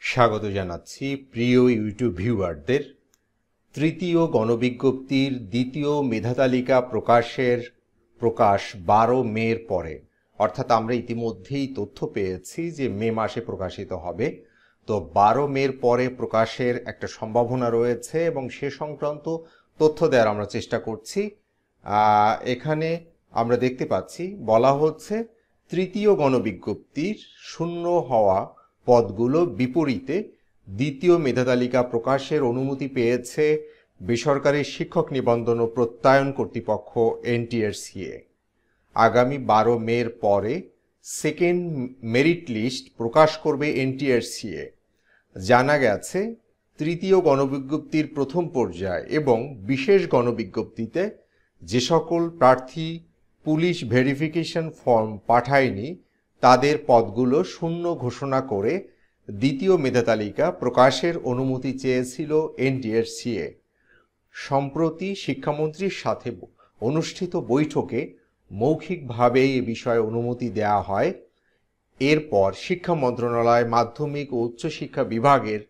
স্বাগত জানাচ্ছি প্রিয় ইউটিউব ভিউয়ারদের। তৃতীয় গণবিজ্ঞপ্তির দ্বিতীয় মেধাতালিকা প্রকাশ 12 মের পরে, অর্থাৎ আমরা ইতিমধ্যেই তথ্য পেয়েছি যে মে মাসে প্রকাশিত হবে। তো 12 মের পরে প্রকাশের একটা সম্ভাবনা রয়েছে এবং সে সংক্রান্ত তথ্য দেওয়ার আমরা চেষ্টা করছি। এখানে আমরা দেখতে পাচ্ছি বলা হচ্ছে তৃতীয় গণবিজ্ঞপ্তির শূন্য হওয়া পদগুলো বিপরীতে দ্বিতীয় মেধাতালিকা প্রকাশের অনুমতি পেয়েছে বেসরকারি শিক্ষক নিবন্ধন ও প্রত্যয়ন কর্তৃপক্ষ NTRCA। আগামী 12 মের পরে সেকেন্ড মেরিট লিস্ট প্রকাশ করবে NTRCA। জানা গেছে তৃতীয় গণবিজ্ঞপ্তির প্রথম পর্যায় এবং বিশেষ গণবিজ্ঞপ্তিতে যে সকল প্রার্থী পুলিশ ভেরিফিকেশন ফর্ম পাঠায়নি তাদের পদগুলো শূন্য ঘোষণা করে দ্বিতীয় মেধাতালিকা প্রকাশের অনুমতি চেয়েছিল NTRCA। সম্প্রতি শিক্ষামন্ত্রীর সাথে অনুষ্ঠিত বৈঠকে মৌখিকভাবে এ বিষয়ে অনুমতি দেওয়া হয়। এরপর শিক্ষা মন্ত্রণালয় মাধ্যমিক ও উচ্চশিক্ষা বিভাগের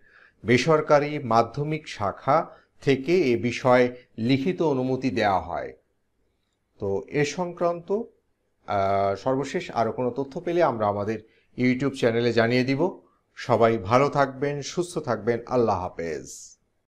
বেসরকারি মাধ্যমিক শাখা থেকে এ বিষয়ে লিখিত অনুমতি দেওয়া হয়। তো এ সংক্রান্ত সর্বশেষ আরও কোনো তথ্য পেলে আমরা আমাদের ইউটিউব চ্যানেলে জানিয়ে দিব। সবাই ভালো থাকবেন, সুস্থ থাকবেন। আল্লাহ হাফেজ।